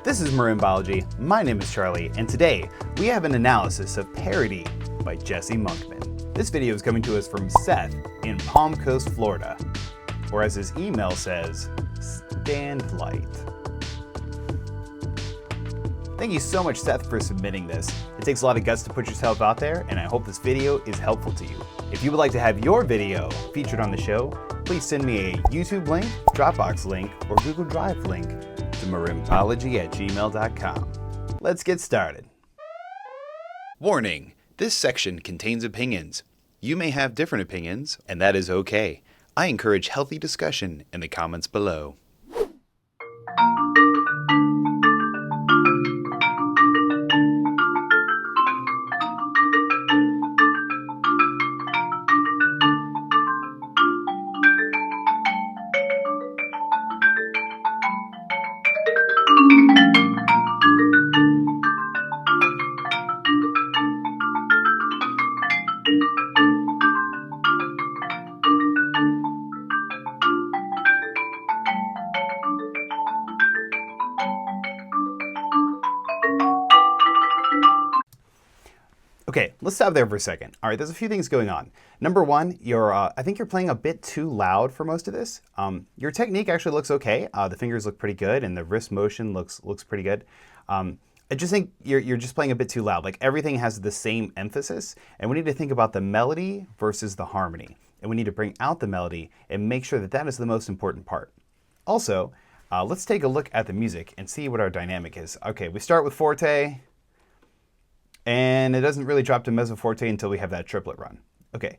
This is Marimbalogy, my name is Charlie, and today we have an analysis of Parody by Jesse Monkman. This video is coming to us from Seth in Palm Coast, Florida, or as his email says, stand light. Thank you so much, Seth, for submitting this. It takes a lot of guts to put yourself out there, and I hope this video is helpful to you. If you would like to have your video featured on the show, please send me a YouTube link, Dropbox link, or Google Drive link to marimbalogy@gmail.com. Let's get started. Warning, this section contains opinions. You may have different opinions, and that is okay. I encourage healthy discussion in the comments below. Okay, let's stop there for a second. All right, there's a few things going on. Number one, I think you're playing a bit too loud for most of this. Your technique actually looks okay. The fingers look pretty good, and the wrist motion looks pretty good. I just think you're just playing a bit too loud. Like everything has the same emphasis, and we need to think about the melody versus the harmony. And we need to bring out the melody and make sure that that is the most important part. Also, let's take a look at the music and see what our dynamic is. Okay, we start with forte. And it doesn't really drop to mezzo forte until we have that triplet run. Okay,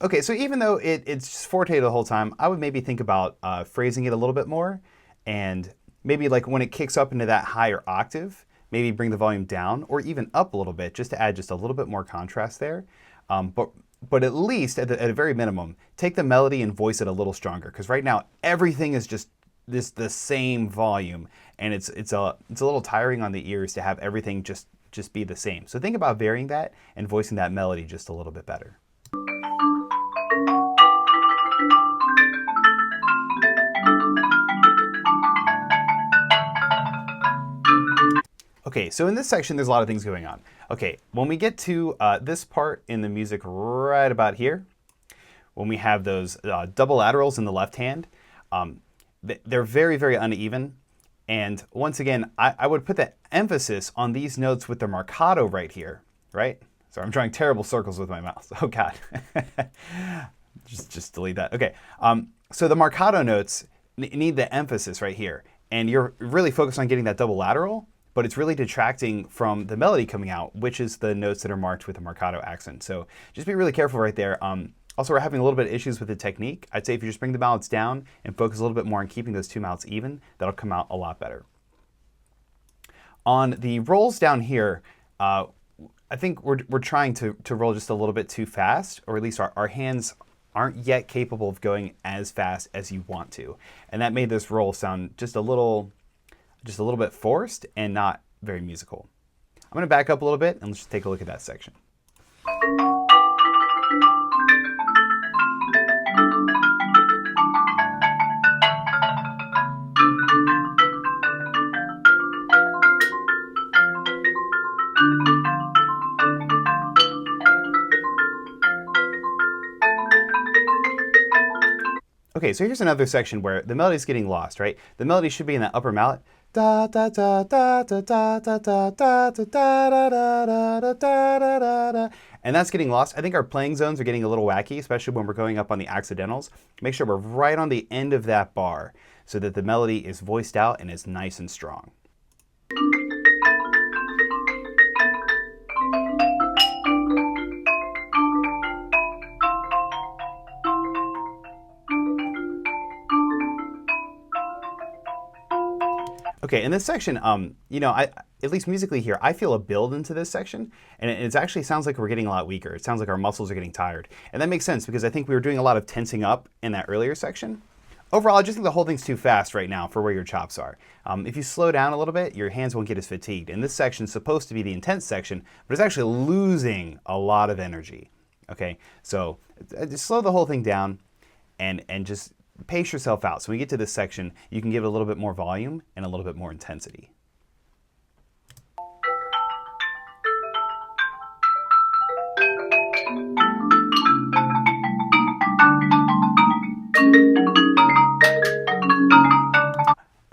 okay. So even though it's just forte the whole time, I would maybe think about phrasing it a little bit more, and maybe like when it kicks up into that higher octave, maybe bring the volume down or even up a little bit, just to add just a little bit more contrast there. But at least at a very minimum, take the melody and voice it a little stronger, because right now everything is just the same volume, and it's a little tiring on the ears to have everything just be the same. So think about varying that and voicing that melody just a little bit better. Okay, so in this section, there's a lot of things going on. Okay, when we get to this part in the music right about here, when we have those double laterals in the left hand, they're very, very uneven. And once again, I would put the emphasis on these notes with the marcato right here, right? Sorry, I'm drawing terrible circles with my mouse. Oh God, just delete that. Okay, so the marcato notes need the emphasis right here. And you're really focused on getting that double lateral, but it's really detracting from the melody coming out, which is the notes that are marked with the marcato accent. So just be really careful right there. Also, we're having a little bit of issues with the technique. I'd say if you just bring the mallets down and focus a little bit more on keeping those two mallets even, that'll come out a lot better. On the rolls down here, I think we're trying to roll just a little bit too fast, or at least our hands aren't yet capable of going as fast as you want to. And that made this roll sound just a little bit forced and not very musical. I'm gonna back up a little bit and let's just take a look at that section. Okay, so here's another section where the melody's getting lost, right? The melody should be in that upper mallet. Da da da da da da da da da da da da da da da, and that's getting lost. I think our playing zones are getting a little wacky, especially when we're going up on the accidentals. Make sure we're right on the end of that bar so that the melody is voiced out and is nice and strong. Okay, in this section, you know, at least musically here, I feel a build into this section, and it actually sounds like we're getting a lot weaker. It sounds like our muscles are getting tired. And that makes sense because I think we were doing a lot of tensing up in that earlier section. Overall, I just think the whole thing's too fast right now for where your chops are. If you slow down a little bit, your hands won't get as fatigued. And this section's supposed to be the intense section, but it's actually losing a lot of energy. Okay, so just slow the whole thing down and just pace yourself out. So when we get to this section, you can give it a little bit more volume and a little bit more intensity.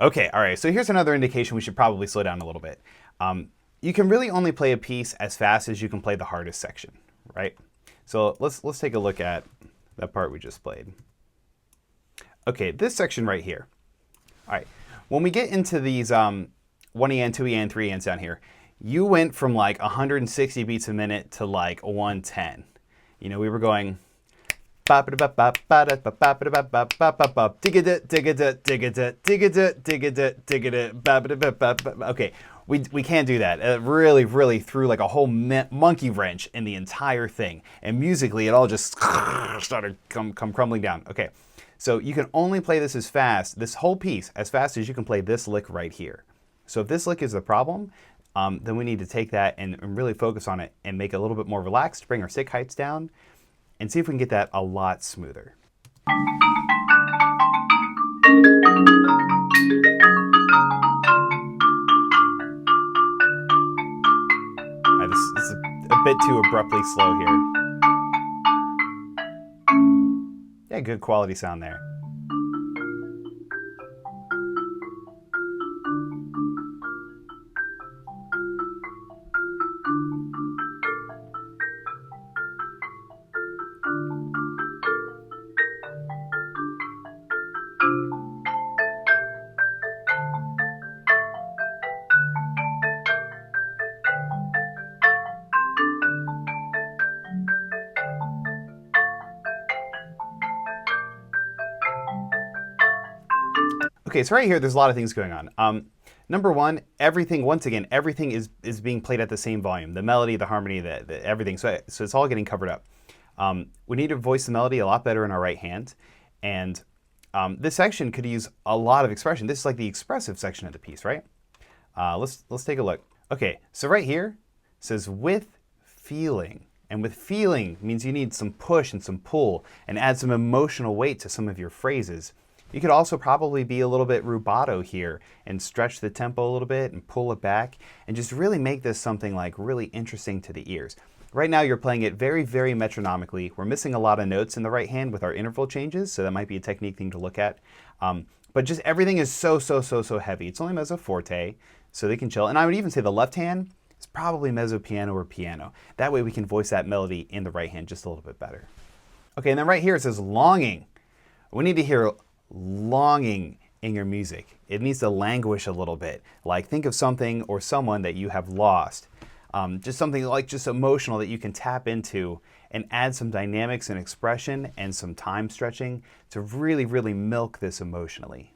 Okay, all right, so here's another indication we should probably slow down a little bit. You can really only play a piece as fast as you can play the hardest section, right? So let's take a look at that part we just played. Okay, this section right here. All right, when we get into these 1 EN, 2 EN, 3 ENs down here, you went from like 160 beats a minute to like 110. You know, we were going okay, we can't do that. It really threw like a whole monkey wrench in the entire thing. And musically, it all just started come crumbling down. Okay, so you can only play this as fast, this whole piece, as fast as you can play this lick right here. So if this lick is the problem, then we need to take that and really focus on it and make it a little bit more relaxed, bring our stick heights down, and see if we can get that a lot smoother. This is a bit too abruptly slow here. Yeah, good quality sound there. Okay, so right here, there's a lot of things going on. Number one, everything, once again, everything is being played at the same volume. The melody, the harmony, the everything. So it's all getting covered up. We need to voice the melody a lot better in our right hand. And this section could use a lot of expression. This is like the expressive section of the piece, right? Let's take a look. Okay, so right here it says with feeling. And with feeling means you need some push and some pull and add some emotional weight to some of your phrases. You could also probably be a little bit rubato here and stretch the tempo a little bit and pull it back and just really make this something like really interesting to the ears. Right now you're playing it very metronomically. We're missing a lot of notes in the right hand with our interval changes, so that might be a technique thing to look at. But just everything is so heavy. It's only mezzo forte, so they can chill. And I would even say the left hand is probably mezzo piano or piano. That way we can voice that melody in the right hand just a little bit better. Okay, and then right here it says longing. We need to hear longing in your music. It needs to languish a little bit. Like think of something or someone that you have lost. Just something like just emotional that you can tap into and add some dynamics and expression and some time stretching to really milk this emotionally.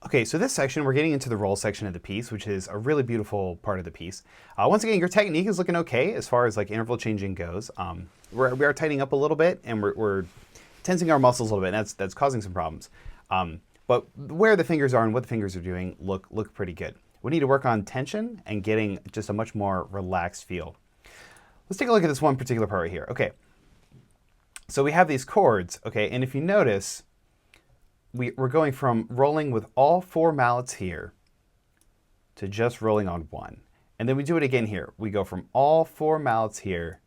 Okay, so this section, we're getting into the roll section of the piece, which is a really beautiful part of the piece. Once again, your technique is looking okay as far as like interval changing goes. We are tightening up a little bit and we're tensing our muscles a little bit, and that's causing some problems. But where the fingers are and what the fingers are doing look pretty good. We need to work on tension and getting just a much more relaxed feel. Let's take a look at this one particular part right here. Okay, so we have these chords, okay, and if you notice, we're going from rolling with all 4 mallets here to just rolling on 1. And then we do it again here. We go from all 4 mallets here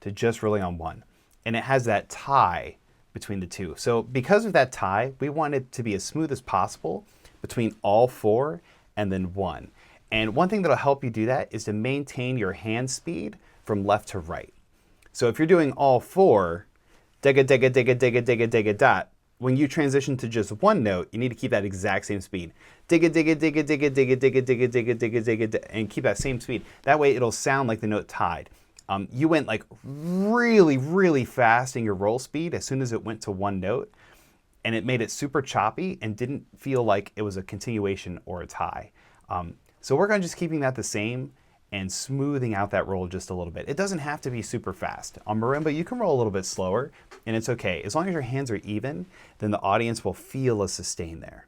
to just rolling on 1. And it has that tie between the two. So because of that tie, we want it to be as smooth as possible between all 4 and then 1. And one thing that'll help you do that is to maintain your hand speed from left to right. So if you're doing all 4, digga digga digga digga digga digga dot, when you transition to just one note, you need to keep that exact same speed. Digga, digga, digga, digga, digga, digga, digga, digga, digga, digga, and keep that same speed. That way it'll sound like the note tied. You went like really fast in your roll speed as soon as it went to one note, and it made it super choppy and didn't feel like it was a continuation or a tie. So work on just keeping that the same and smoothing out that roll just a little bit. It doesn't have to be super fast. On marimba, you can roll a little bit slower, and it's okay. As long as your hands are even, then the audience will feel a sustain there.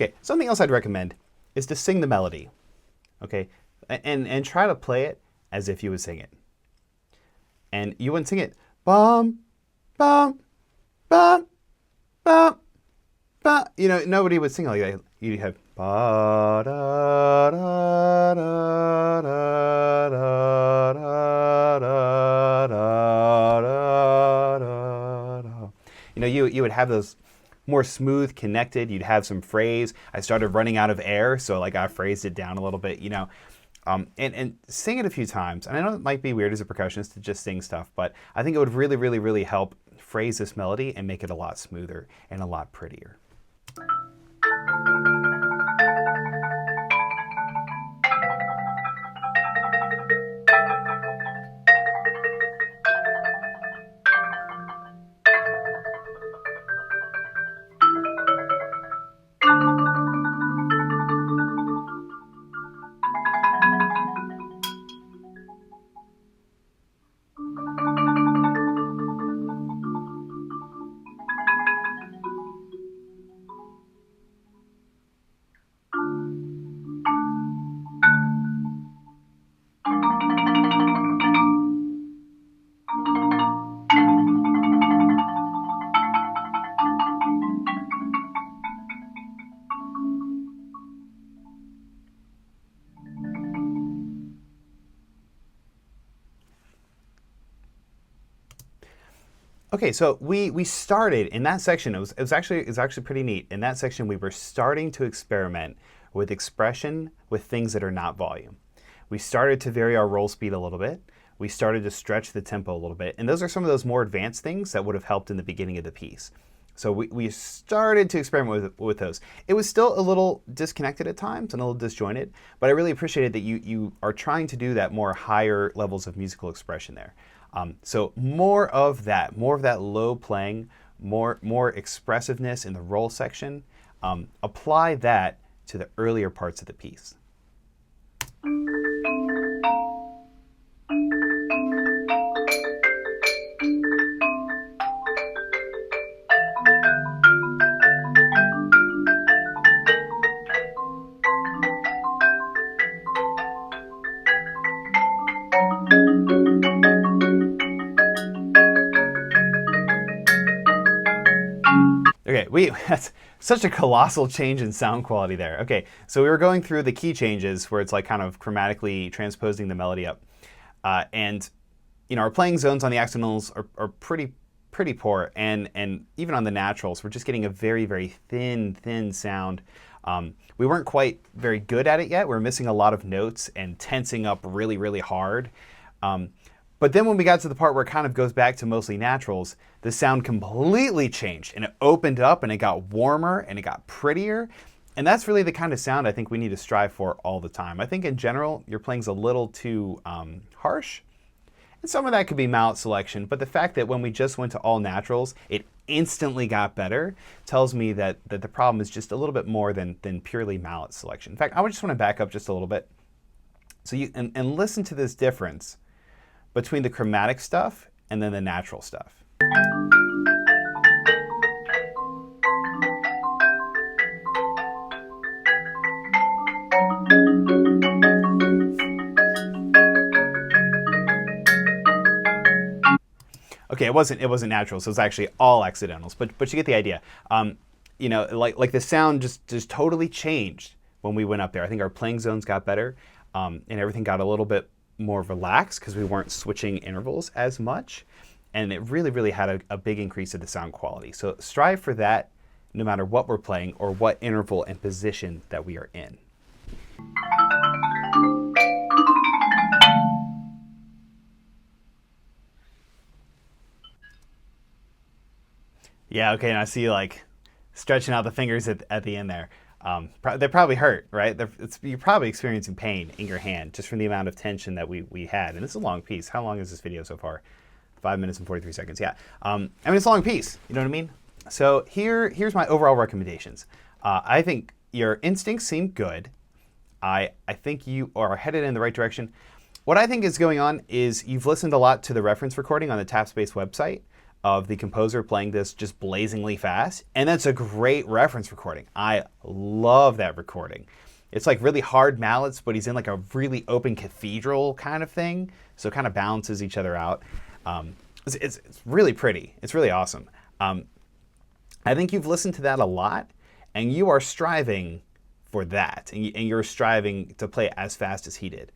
Okay, something else I'd recommend is to sing the melody. Okay, and try to play it as if you would sing it. And you wouldn't sing it bum, bum, bum, bum, bum. You know, nobody would sing like that. You'd have ba da da da da da da da da da. You know, you would have those more smooth, connected. You'd have some phrase. I started running out of air, so like I phrased it down a little bit, you know. And sing it a few times. And I know it might be weird as a percussionist to just sing stuff, but I think it would really, really, really help phrase this melody and make it a lot smoother and a lot prettier. Okay, so we started in that section. It was actually pretty neat. In that section, we were starting to experiment with expression with things that are not volume. We started to vary our roll speed a little bit. We started to stretch the tempo a little bit, and those are some of those more advanced things that would have helped in the beginning of the piece. So we started to experiment with those. It was still a little disconnected at times and a little disjointed, but I really appreciated that you are trying to do that more higher levels of musical expression there. So more of that low playing, more expressiveness in the roll section. Apply that to the earlier parts of the piece. Okay, that's such a colossal change in sound quality there. Okay, so we were going through the key changes where it's like kind of chromatically transposing the melody up. And you know, our playing zones on the accidentals are pretty poor, and even on the naturals, we're just getting a very, very thin sound. We weren't quite very good at it yet. We were missing a lot of notes and tensing up really, really hard. But then when we got to the part where it kind of goes back to mostly naturals, the sound completely changed and it opened up and it got warmer and it got prettier. And that's really the kind of sound I think we need to strive for all the time. I think in general, your playing's a little too harsh. And some of that could be mallet selection, but the fact that when we just went to all naturals, it instantly got better tells me that the problem is just a little bit more than purely mallet selection. In fact, I would just want to back up just a little bit. So and listen to this difference between the chromatic stuff and then the natural stuff. Okay, it wasn't natural, so it was actually all accidentals, but you get the idea. You know, like the sound just totally changed when we went up there. I think our playing zones got better, and everything got a little bit more relaxed because we weren't switching intervals as much, and it really had a big increase in the sound quality. So strive for that no matter what we're playing or what interval and position that we are in. Yeah, okay, and I see you like stretching out the fingers at the end there. They probably hurt, right? You're probably experiencing pain in your hand just from the amount of tension that we had. And this is a long piece. How long is this video so far? 5 minutes and 43 seconds, yeah. I mean, it's a long piece, you know what I mean? So here's my overall recommendations. I think your instincts seem good. I think you are headed in the right direction. What I think is going on is you've listened a lot to the reference recording on the Tapspace website. of the composer playing this just blazingly fast, and that's a great reference recording. I love that recording. It's like really hard mallets, but he's in like a really open cathedral kind of thing, so it kind of balances each other out. It's really pretty. It's really awesome. I think you've listened to that a lot, and you are striving for that, and you're striving to play it as fast as he did.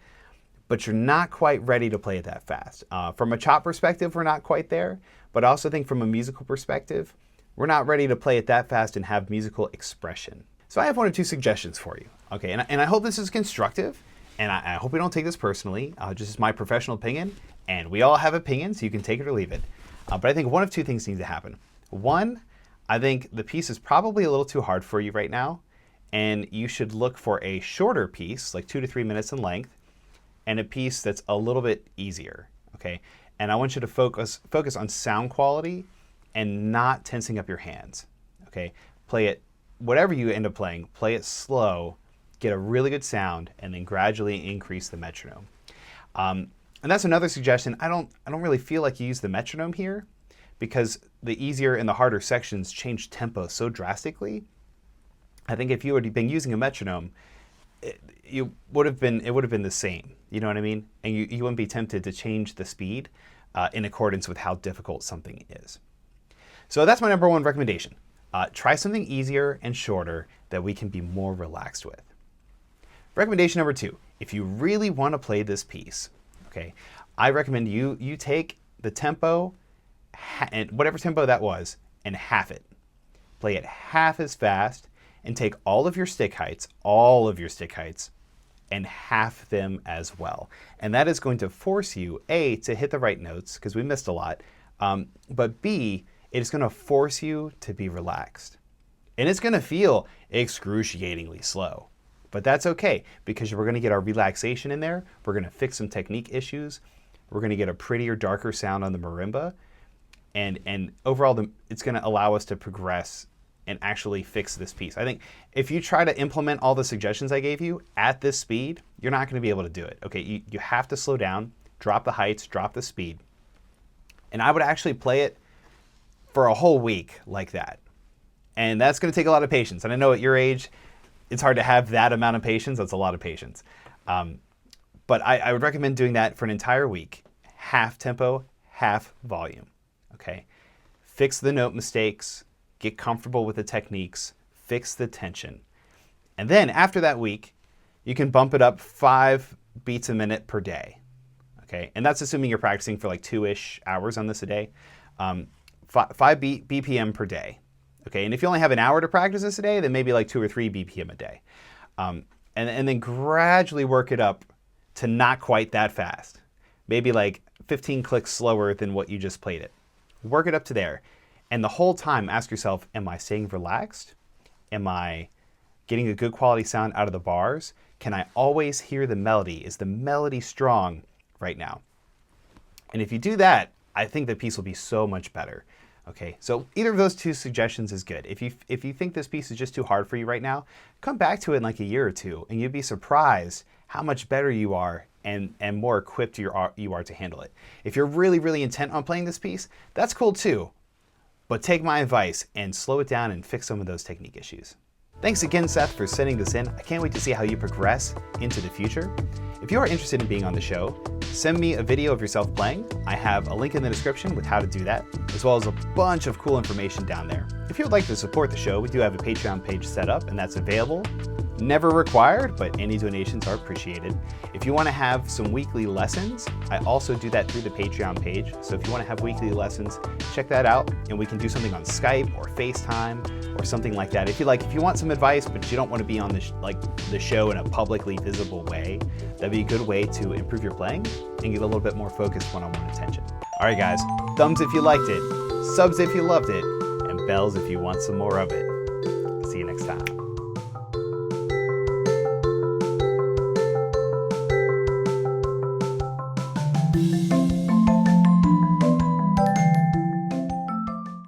But you're not quite ready to play it that fast. From a chop perspective, we're not quite there, but I also think from a musical perspective, we're not ready to play it that fast and have musical expression. So I have one or two suggestions for you, okay? And I hope this is constructive, and I hope you don't take this personally, just my professional opinion, and we all have opinions, so you can take it or leave it. But I think one of two things needs to happen. One, I think the piece is probably a little too hard for you right now, and you should look for a shorter piece, like 2 to 3 minutes in length, and a piece that's a little bit easier, okay? And I want you to focus on sound quality and not tensing up your hands, okay? Play it, whatever you end up playing, play it slow, get a really good sound, and then gradually increase the metronome. And that's another suggestion. I don't really feel like you use the metronome here because the easier and the harder sections change tempo so drastically. I think if you had been using a metronome, it would have been the same. You know what I mean? And you wouldn't be tempted to change the speed in accordance with how difficult something is. So that's my number one recommendation. Try something easier and shorter that we can be more relaxed with. Recommendation number two, if you really want to play this piece, okay, I recommend you take the tempo, and whatever tempo that was, and half it. Play it half as fast, and take all of your stick heights, and half them as well. And that is going to force you, A, to hit the right notes, because we missed a lot, but B, it is going to force you to be relaxed. And it's going to feel excruciatingly slow. But that's okay, because we're going to get our relaxation in there, we're going to fix some technique issues, we're going to get a prettier, darker sound on the marimba, and overall it's going to allow us to progress and actually fix this piece. I think if you try to implement all the suggestions I gave you at this speed, you're not going to be able to do it. Okay, you have to slow down, drop the heights, drop the speed. And I would actually play it for a whole week like that. And that's going to take a lot of patience. And I know at your age, it's hard to have that amount of patience. That's a lot of patience. But I would recommend doing that for an entire week. Half tempo, half volume. Okay, fix the note mistakes, get comfortable with the techniques, fix the tension. And then after that week, you can bump it up 5 beats a minute per day. Okay, and that's assuming you're practicing for like 2-ish hours on this a day. 5 BPM per day. Okay, and if you only have an hour to practice this a day, then maybe like 2 or 3 BPM a day. And then gradually work it up to not quite that fast. Maybe like 15 clicks slower than what you just played it. Work it up to there. And the whole time, ask yourself, am I staying relaxed? Am I getting a good quality sound out of the bars? Can I always hear the melody? Is the melody strong right now? And if you do that, I think the piece will be so much better. Okay, so either of those two suggestions is good. If you think this piece is just too hard for you right now, come back to it in like a year or two, and you'd be surprised how much better you are and more equipped you are to handle it. If you're really, really intent on playing this piece, that's cool too. But take my advice and slow it down and fix some of those technique issues. Thanks again, Seth, for sending this in. I can't wait to see how you progress into the future. If you are interested in being on the show, send me a video of yourself playing. I have a link in the description with how to do that, as well as a bunch of cool information down there. If you would like to support the show, we do have a Patreon page set up, and that's available. Never required, but any donations are appreciated. If you want to have some weekly lessons, I also do that through the Patreon page. So if you want to have weekly lessons, check that out, and we can do something on Skype or FaceTime or something like that. If you want some advice, but you don't want to be on the show in a publicly visible way, that'd be a good way to improve your playing and get a little bit more focused one-on-one attention. All right, guys, thumbs if you liked it, subs if you loved it, and bells if you want some more of it.